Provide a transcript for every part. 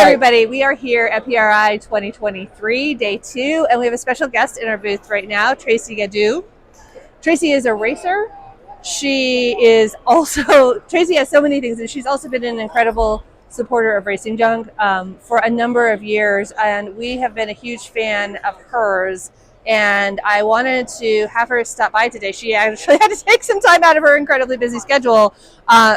everybody. We are here at PRI 2023, day 2, and we have a special guest in our booth right now, Tracy Gaudu. Tracy is a racer. She is also, Tracy has so many things, and she's also been an incredible supporter of RacingJunk for a number of years, and we have been a huge fan of hers. And I wanted to have her stop by today. She actually had to take some time out of her incredibly busy schedule.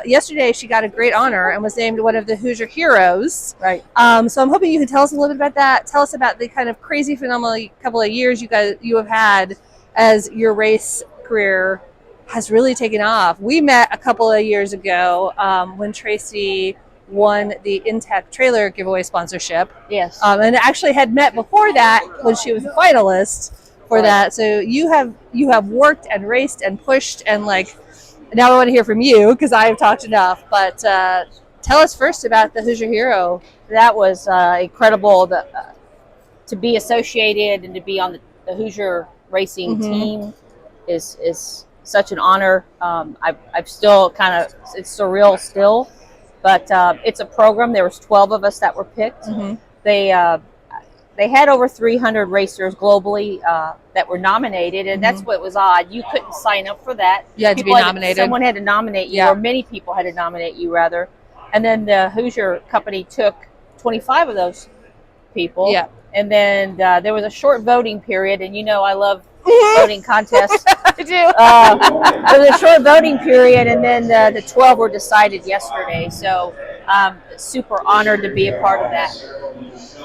Yesterday, she got a great honor and was named one of the Hoosier Heroes. Right. So I'm hoping you can tell us a little bit about that. Tell us about the kind of crazy, phenomenal couple of years you have had as your race career has really taken off. We met a couple of years ago when Tracy won the Intech trailer giveaway sponsorship. Yes. And actually had met before that when she was a finalist for that. So you have worked and raced and pushed, and like now I want to hear from you because I have talked enough. But tell us first about the Hoosier Hero. That was incredible to be associated and to be on the Hoosier racing team is such an honor. I've still it's surreal still. But it's a program. There was 12 of us that were picked. They had over 300 racers globally that were nominated, and that's what was odd. You couldn't sign up for that. You had to be nominated. Someone had to nominate you, or many people had to nominate you, rather. And then the Hoosier company took 25 of those people. Yeah. And then there was a short voting period, and I love voting contests. I do. There was a short voting period, and then the 12 were decided yesterday. So super honored to be a part of that.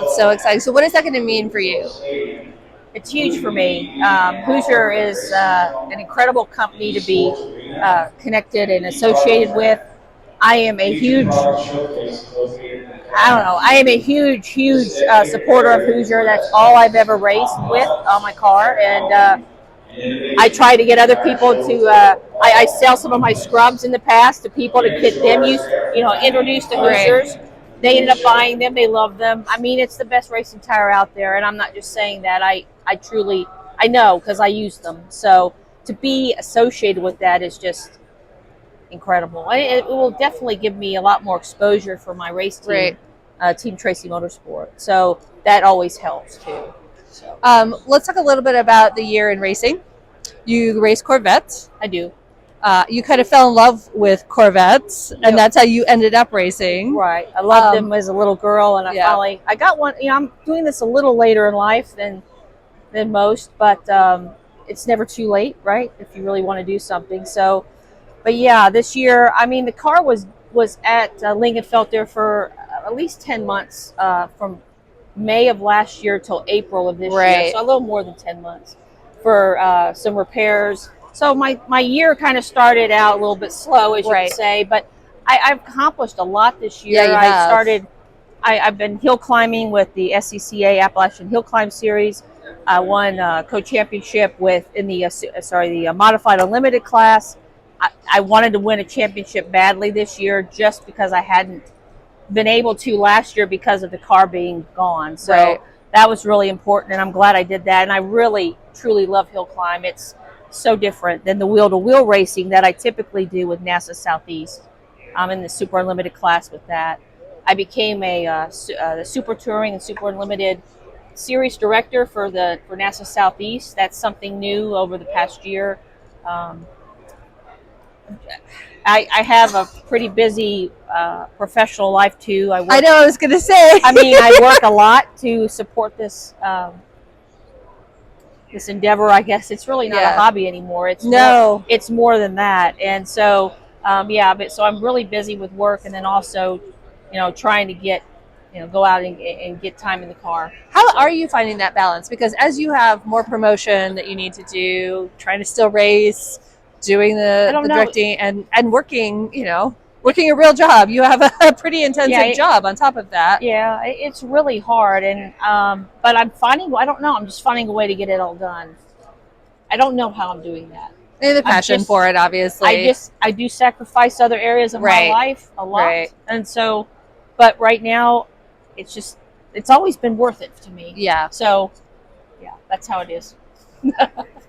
It's so exciting. So what is that going to mean for you? It's huge for me. Hoosier is an incredible company to be connected and associated with. I am a huge supporter of Hoosier. That's all I've ever raced with on my car, and I try to get other people to. I sell some of my scrubs in the past to people to get them introduced to Hoosiers. They ended up buying them. They love them. I mean, it's the best racing tire out there, and I'm not just saying that. I truly know because I use them. So to be associated with that is just incredible. It will definitely give me a lot more exposure for my race team, Team Tracy Motorsport. So that always helps too. So. Let's talk a little bit about the year in racing. You race Corvettes. I do. You kind of fell in love with Corvettes, and that's how you ended up racing. Right. I loved them as a little girl, and I got one. I'm doing this a little later in life than most, but it's never too late, right? If you really want to do something. So. But yeah, this year, I mean, the car was at Lingenfelter for at least 10 months, from May of last year till April of this year. So a little more than 10 months for some repairs. So my year kind of started out a little bit slow, as you could say, but I've accomplished a lot this year. Yeah, I've been hill climbing with the SCCA Appalachian Hill Climb Series. I won co-championship in the Modified Unlimited class. I wanted to win a championship badly this year just because I hadn't been able to last year because of the car being gone. So that was really important, and I'm glad I did that. And I really, truly love hill climb. It's so different than the wheel-to-wheel racing that I typically do with NASA Southeast. I'm in the Super Unlimited class with that. I became the Super Touring and Super Unlimited series director for NASA Southeast. That's something new over the past year. I have a pretty busy professional life too. I know, I was going to say. I mean, I work a lot to support this this endeavor. I guess it's really not a hobby anymore. It's more than that. And so, so I'm really busy with work, and then also, trying to get, go out and get time in the car. How are you finding that balance? Because as you have more promotion that you need to do, trying to still race, doing the directing and working, working a real job. You have a pretty intensive job on top of that. Yeah, it's really hard. And but I'm just finding a way to get it all done. I don't know how I'm doing that. And the passion for it, obviously. I do sacrifice other areas of my life a lot. And so, but right now, it's always been worth it to me. Yeah. So, yeah, that's how it is.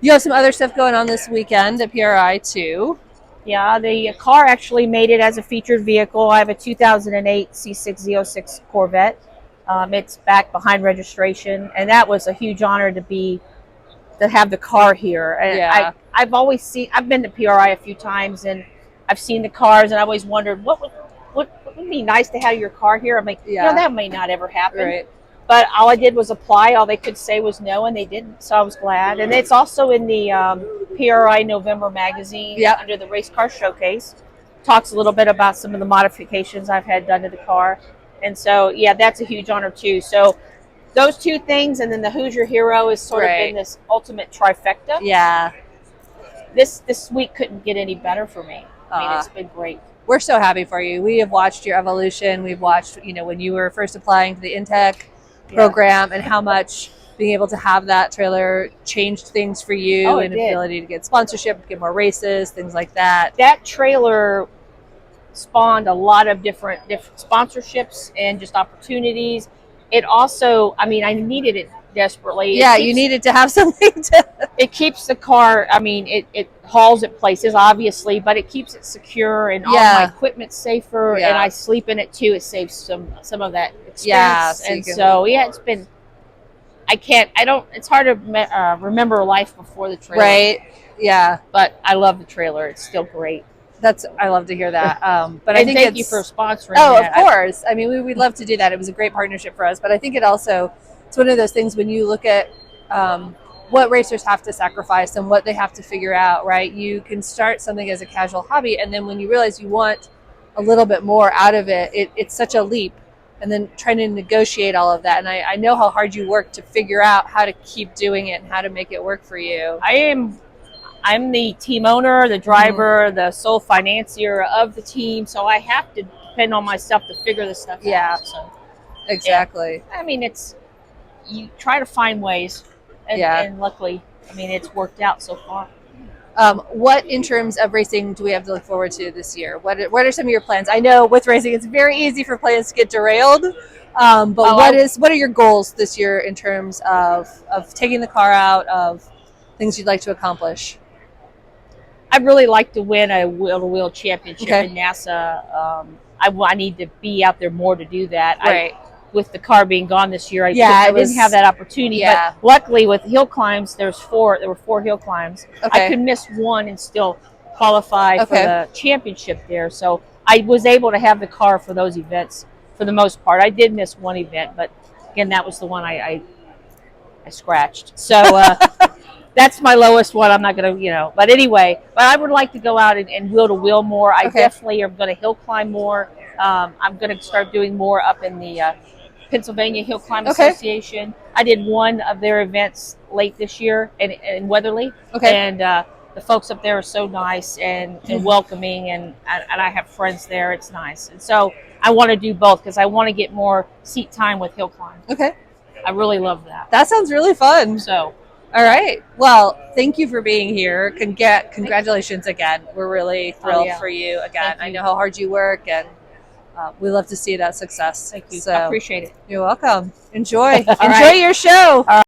You have some other stuff going on this weekend at PRI too. Yeah, the car actually made it as a featured vehicle. I have a 2008 C6 Z06 Corvette It's back behind registration, and that was a huge honor to have the car here. And Yeah. I've been to PRI a few times, and I've seen the cars, and I always wondered what would be nice to have your car here. I'm like, Yeah. that may not ever happen. Right. But all I did was apply. All they could say was no, and they didn't. So I was glad. And it's also in the PRI November magazine. Yep. Under the Race Car Showcase. Talks a little bit about some of the modifications I've had done to the car. And so, yeah, that's a huge honor too. So those two things, and then the Hoosier Hero has sort of been this ultimate trifecta. Yeah. This week couldn't get any better for me. I mean, it's been great. We're so happy for you. We have watched your evolution. We've watched, when you were first applying to the Intech program, and how much being able to have that trailer changed things for you, and the ability to get sponsorship, get more races, things like that. That trailer spawned a lot of different sponsorships and just opportunities. It also, I mean, I needed it desperately. Yeah, you needed to have something to... It keeps the car, I mean, it hauls at places, obviously, but it keeps it secure, and all my equipment's safer, and I sleep in it too. It saves some of that expense. Yeah, it's been, it's hard to remember life before the trailer. Right, yeah. But I love the trailer. It's still great. I love to hear that. But I think thank you for sponsoring. Oh, of course. I mean, we'd love to do that. It was a great partnership for us. But I think it's one of those things when you look at what racers have to sacrifice and what they have to figure out, right? You can start something as a casual hobby, and then when you realize you want a little bit more out of it, it's such a leap. And then trying to negotiate all of that. And I know how hard you work to figure out how to keep doing it and how to make it work for you. I'm the team owner, the driver, the sole financier of the team, so I have to depend on myself to figure this stuff out. So, exactly. I mean, you try to find ways, and luckily, I mean, it's worked out so far. What, in terms of racing, do we have to look forward to this year? What are some of your plans? I know with racing, it's very easy for plans to get derailed. But what are your goals this year in terms of taking the car out, of things you'd like to accomplish? I'd really like to win a wheel-to-wheel championship in NASA. I need to be out there more to do that. Right. With the car being gone this year, I didn't have that opportunity. Yeah. But luckily, with hill climbs, there were 4 hill climbs. Okay. I could miss one and still qualify for the championship there. So I was able to have the car for those events for the most part. I did miss one event, but again, that was the one I scratched. So that's my lowest one. I'm not going to, but anyway, but I would like to go out and wheel-to-wheel more. I definitely am going to hill climb more. I'm going to start doing more up in the Pennsylvania Hill Climb Association. I did one of their events late this year in Weatherly. And the folks up there are so nice and welcoming, and I have friends there. It's nice. And so I want to do both because I want to get more seat time with hill climb. Okay. I really love that. That sounds really fun. So, all right. Well, thank you for being here. Congratulations again. We're really thrilled for you again. I know how hard you work, and we love to see that success. Thank you. So, I appreciate it. You're welcome. Enjoy your show.